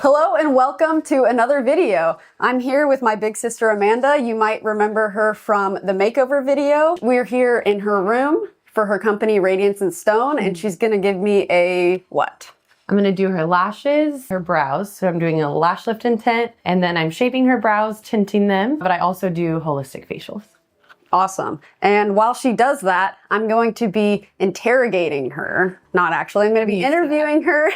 Hello and welcome to another video. I'm here with my big sister Amanda. You might remember her from the makeover video. We're here in her room for her company Radiance and Stone, and she's gonna give me a what? I'm gonna do her lashes, her brows. So I'm doing a lash lift and tint, and then I'm shaping her brows, tinting them, but I also do holistic facials. Awesome. And while she does that, I'm going to be interrogating her. Not actually, I'm going to be interviewing her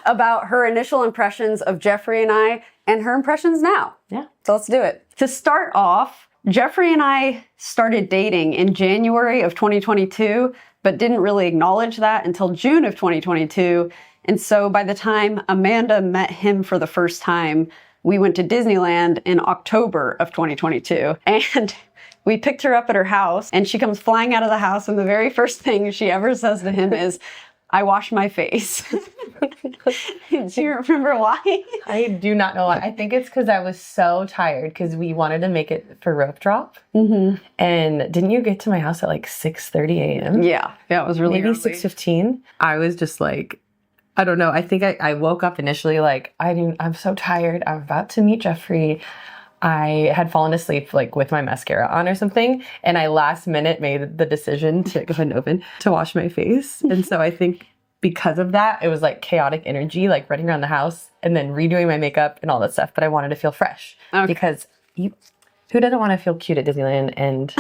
about her initial impressions of Jeffrey and I and her impressions now. Yeah. So let's do it. To start off, Jeffrey and I started dating in January of 2022, but didn't really acknowledge that until June of 2022. And so by the time Amanda met him for the first time, we went to Disneyland in October of 2022. And we picked her up at her house, and she comes flying out of the house, and the very first thing she ever says to him is, "I wash my face." Do you remember why? I do not know why. I think it's because I was so tired because we wanted to make it for rope drop. And didn't you get to my house at like 6:30 a.m.? Yeah, it was really maybe early. 6:15. I was just like, I don't know. I think I woke up initially like, I'm so tired. I'm about to meet Jeffrey. I had fallen asleep like with my mascara on or something, and I last minute made the decision to go ahead and open to wash my face. And so I think because of that, it was like chaotic energy, like running around the house and then redoing my makeup and all that stuff. But I wanted to feel fresh because who doesn't want to feel cute at Disneyland and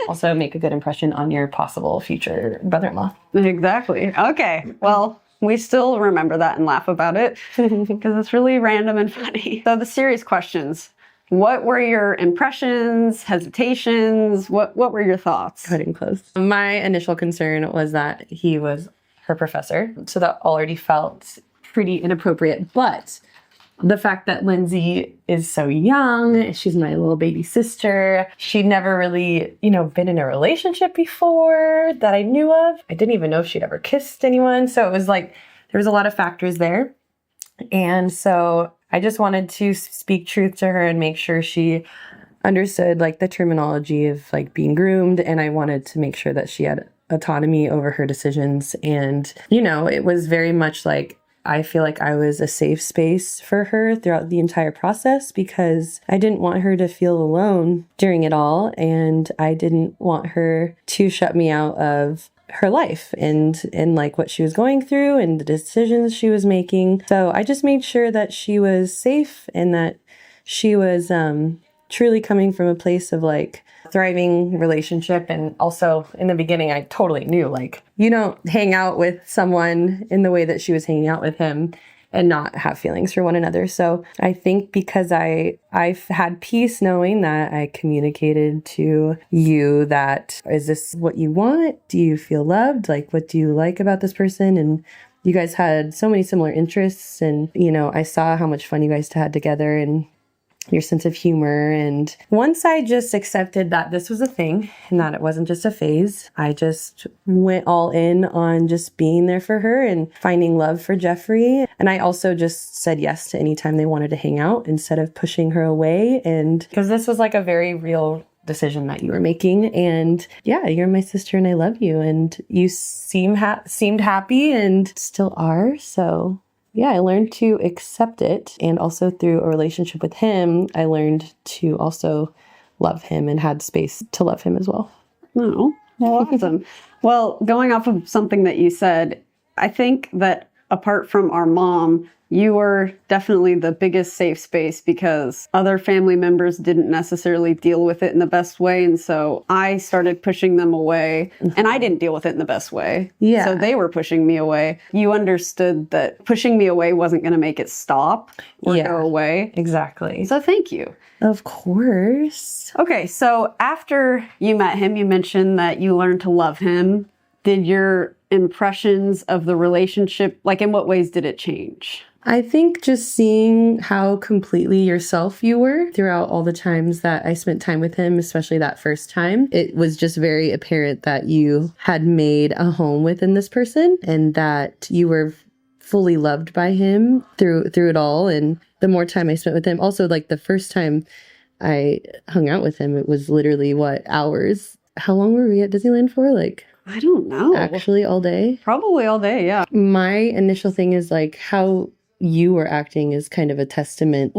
also make a good impression on your possible future brother-in-law? Exactly. Okay. Well, we still remember that and laugh about it because it's really random and funny. So the serious questions. What were your impressions, hesitations? What were your thoughts? Go ahead and close. My initial concern was that he was her professor, so that already felt pretty inappropriate. But the fact that Lindsay is so young, she's my little baby sister, she'd never really, been in a relationship before that I knew of. I didn't even know if she'd ever kissed anyone. So it was like, there was a lot of factors there. And so I just wanted to speak truth to her and make sure she understood like the terminology of like being groomed. And I wanted to make sure that she had autonomy over her decisions. And, it was very much like, I feel like I was a safe space for her throughout the entire process because I didn't want her to feel alone during it all. And I didn't want her to shut me out of her life and like what she was going through and the decisions she was making. So I just made sure that she was safe and that she was truly coming from a place of like thriving relationship. And also in the beginning, I totally knew like, you don't hang out with someone in the way that she was hanging out with him and not have feelings for one another. So I think because I've had peace knowing that I communicated to you that, is this what you want? Do you feel loved? Like, what do you like about this person? And you guys had so many similar interests. And, I saw how much fun you guys had together and your sense of humor. And once I just accepted that this was a thing and that it wasn't just a phase, I just went all in on just being there for her and finding love for Jeffrey. And I also just said yes to any time they wanted to hang out instead of pushing her away. And because this was like a very real decision that you were making. And yeah, you're my sister and I love you. And you seemed happy and still are. So yeah, I learned to accept it. And also through a relationship with him, I learned to also love him and had space to love him as well. Oh, awesome. Well, going off of something that you said, I think that apart from our mom, you were definitely the biggest safe space because other family members didn't necessarily deal with it in the best way. And so I started pushing them away and I didn't deal with it in the best way. Yeah. So they were pushing me away. You understood that pushing me away wasn't going to make it stop or go away. Exactly. So thank you. Of course. Okay. So after you met him, you mentioned that you learned to love him. Did your impressions of the relationship, like in what ways did it change? I think just seeing how completely yourself you were throughout all the times that I spent time with him, especially that first time, it was just very apparent that you had made a home within this person and that you were fully loved by him through it all. And the more time I spent with him, also like the first time I hung out with him, it was literally hours. How long were we at Disneyland for? I don't know. Actually all day? Probably all day, yeah. My initial thing is how you were acting is kind of a testament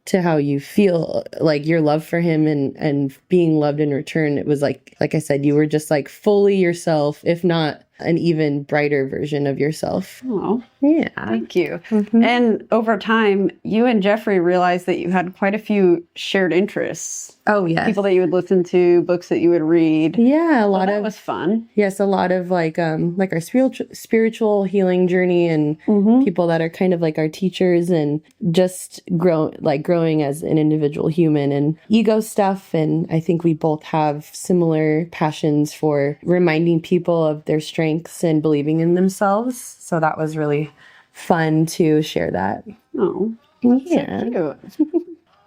to how you feel, like your love for him and being loved in return. It was like I said, you were just like fully yourself, if not an even brighter version of yourself. Oh, Yeah. thank you. And over time, you and Jeffrey realized that you had quite a few shared interests. Oh, yes. People that you would listen to, books that you would read. Yeah, a lot That of was fun. yes, a lot of like our spiritual healing journey, and people that are kind of like our teachers, and just growing as an individual human, and ego stuff. And I think we both have similar passions for reminding people of their strengths and believing in themselves. So that was really fun to share that. Oh, Yeah. cute.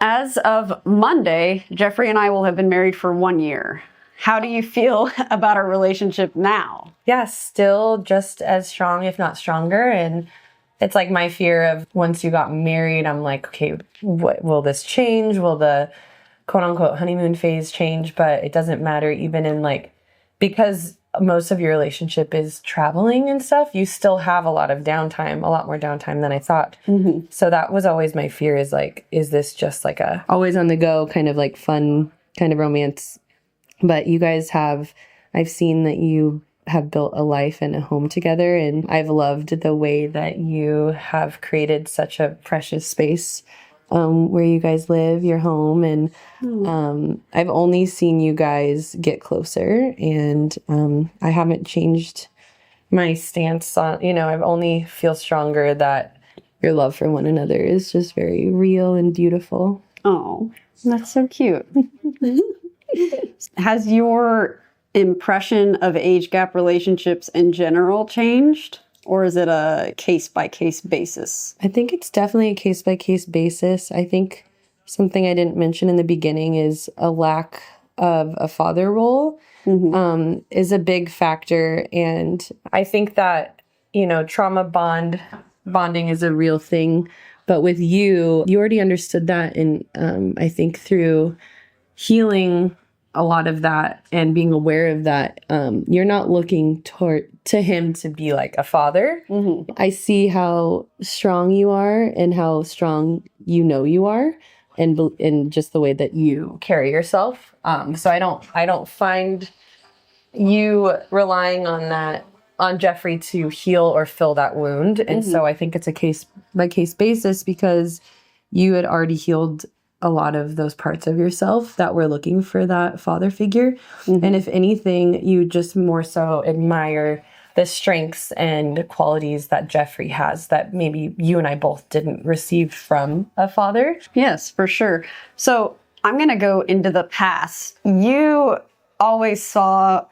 As of Monday, Jeffrey and I will have been married for 1 year. How do you feel about our relationship now? Yeah, still just as strong, if not stronger. And it's like my fear of once you got married, I'm like, okay, what will this change? Will the quote unquote honeymoon phase change? But it doesn't matter, even in like, because most of your relationship is traveling and stuff, you still have a lot of downtime, a lot more downtime than I thought. So that was always my fear, is like, is this just like a always on the go kind of like fun kind of romance? But you guys I've seen that you have built a life and a home together, and I've loved the way that you have created such a precious space where you guys live, your home. And I've only seen you guys get closer, and I haven't changed my stance on, I've only feel stronger that your love for one another is just very real and beautiful. Oh, that's so cute. Has your impression of age gap relationships in general changed? Or is it a case-by-case basis? I think it's definitely a case-by-case basis. I think something I didn't mention in the beginning is a lack of a father role is a big factor. And I think that, trauma bonding is a real thing. But with you already understood that. And I think through healing a lot of that and being aware of that, you're not looking to him to be like a father. I see how strong you are and how strong you are, and just the way that you carry yourself. So I don't find you relying on Jeffrey to heal or fill that wound. And so I think it's a case by case basis, because you had already healed a lot of those parts of yourself that were looking for that father figure. And if anything, you just more so admire the strengths and qualities that Jeffrey has that maybe you and I both didn't receive from a father. Yes, for sure. So I'm going to go into the past. You always saw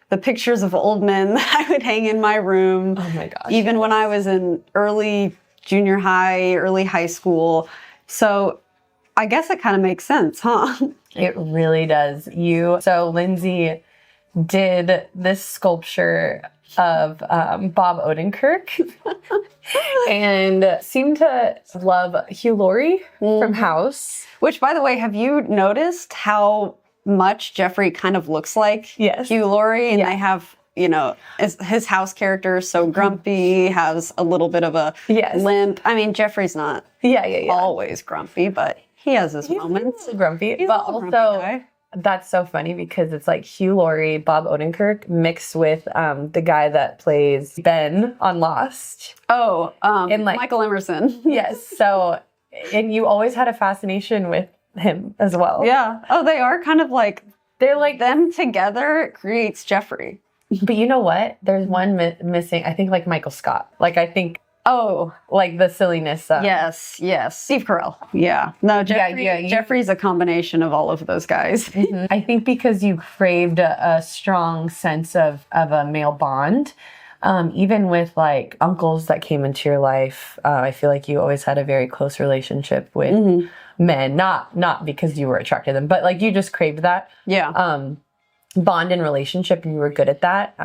the pictures of old men that I would hang in my room. Oh my gosh. Even when I was in early junior high, early high school. So I guess it kind of makes sense, huh? It really does. So Lindsay did this sculpture of Bob Odenkirk and seemed to love Hugh Laurie from House. Which, by the way, have you noticed how much Jeffrey kind of looks like Hugh Laurie? And they have, his House character is so grumpy, has a little bit of a limp. I mean, Jeffrey's not always grumpy, but he has his moments. Grumpy. He's but a little also, grumpy guy. That's so funny because it's like Hugh Laurie, Bob Odenkirk mixed with the guy that plays Ben on Lost. Oh, and like Michael Emerson. Yes. So, and you always had a fascination with him as well. Yeah. Oh, they are kind of like, they're like them together creates Jeffrey. But you know what? There's one missing. I think like Michael Scott. Like I think. Oh, like the silliness. Yes. Steve Carell. Yeah. No, Jeffrey, Jeffrey's a combination of all of those guys. I think because you craved a strong sense of a male bond, even with like uncles that came into your life, I feel like you always had a very close relationship with men. Not because you were attracted to them, but like you just craved that. Bond and relationship, and you were good at that.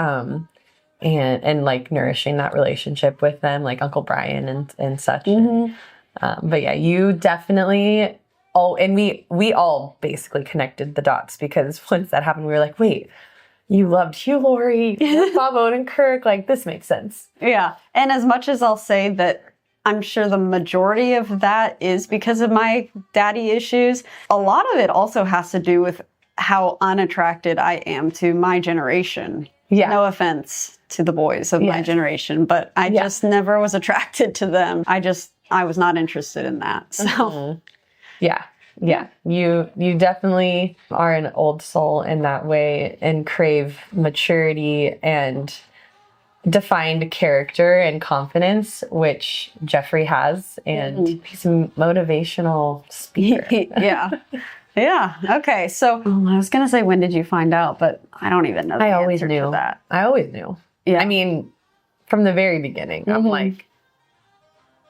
And like nourishing that relationship with them, like Uncle Brian and such. But yeah, you definitely, and we all basically connected the dots, because once that happened, we were like, wait, you loved Hugh Laurie, Bob Odenkirk, like this makes sense. Yeah. And as much as I'll say that I'm sure the majority of that is because of my daddy issues. A lot of it also has to do with how unattracted I am to my generation. Yeah. No offense to the boys of my generation, but I just never was attracted to them. I was not interested in that. So yeah. You definitely are an old soul in that way and crave maturity and defined character and confidence, which Jeffrey has, and he's a motivational speaker. Yeah. Okay. So I was gonna say, when did you find out? But I don't even know the answer to that. I always knew. Yeah. I mean, from the very beginning, I'm like,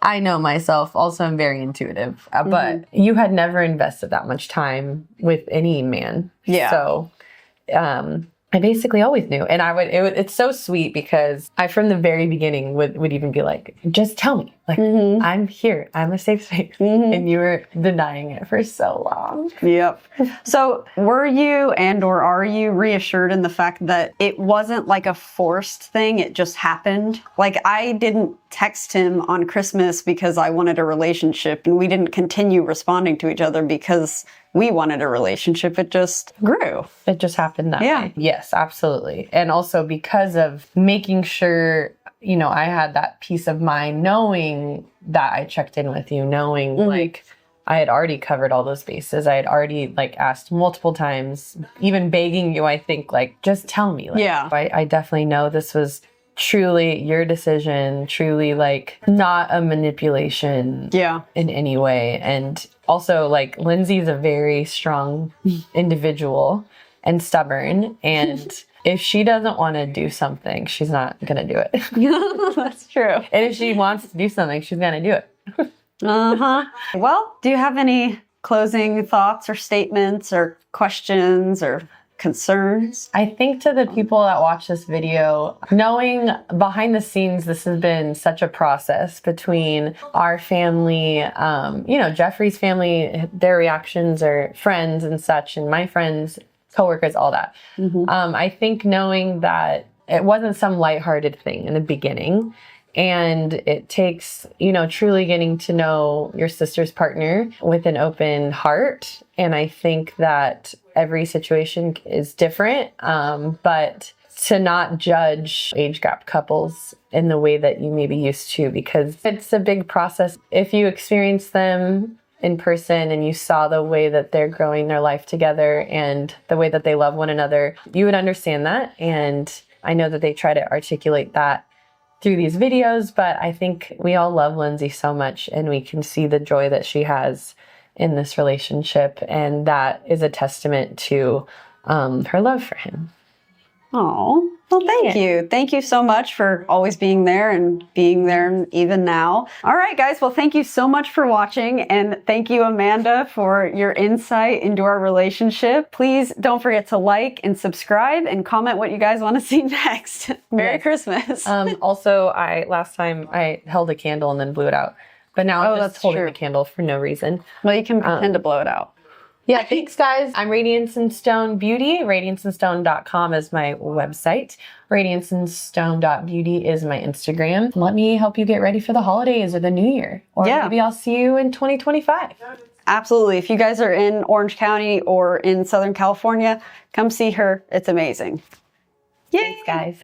I know myself. Also, I'm very intuitive. But you had never invested that much time with any man. Yeah. So, I basically always knew. And it's so sweet because I, from the very beginning, would even be like, just tell me. Like, I'm here. I'm a safe space. And you were denying it for so long. Yep. So were you or are you reassured in the fact that it wasn't like a forced thing? It just happened? Like, I didn't text him on Christmas because I wanted a relationship, and we didn't continue responding to each other because we wanted a relationship. It just grew. It just happened that way. Yes, absolutely. And also because of making sure, you know, I had that peace of mind knowing that I checked in with you, knowing like I had already covered all those bases. I had already like asked multiple times, even begging you, I think, like, just tell me. Like, I definitely know this was truly your decision, truly like not a manipulation in any way. And also, like, Lindsay's a very strong individual and stubborn, and if she doesn't want to do something, she's not gonna do it. That's true. And if she wants to do something, she's gonna do it. Well, do you have any closing thoughts or statements or questions or concerns? I think to the people that watch this video, knowing behind the scenes, this has been such a process between our family, you know, Jeffrey's family, their reactions, or friends and such, and my friends, coworkers, all that. I think knowing that it wasn't some lighthearted thing in the beginning, and it takes, you know, truly getting to know your sister's partner with an open heart. And I think that every situation is different, but to not judge age gap couples in the way that you may be used to, because it's a big process. If you experience them in person and you saw the way that they're growing their life together and the way that they love one another, you would understand that. And I know that they try to articulate that through these videos, but I think we all love Lindsay so much, and we can see the joy that she has in this relationship, and that is a testament to her love for him. Oh, well, thank you. Thank you so much for always being there and being there even now. All right, guys. Well, thank you so much for watching. And thank you, Amanda, for your insight into our relationship. Please don't forget to like and subscribe and comment what you guys want to see next. Merry Christmas. Also, last time I held a candle and then blew it out. But now I'm just holding the candle for no reason. Well, you can pretend to blow it out. Yeah, thanks, guys. I'm Radiance and Stone Beauty. Radianceandstone.com is my website. Radianceandstone.beauty is my Instagram. Let me help you get ready for the holidays or the new year. Or maybe I'll see you in 2025. Absolutely. If you guys are in Orange County or in Southern California, come see her. It's amazing. Yay. Thanks, guys.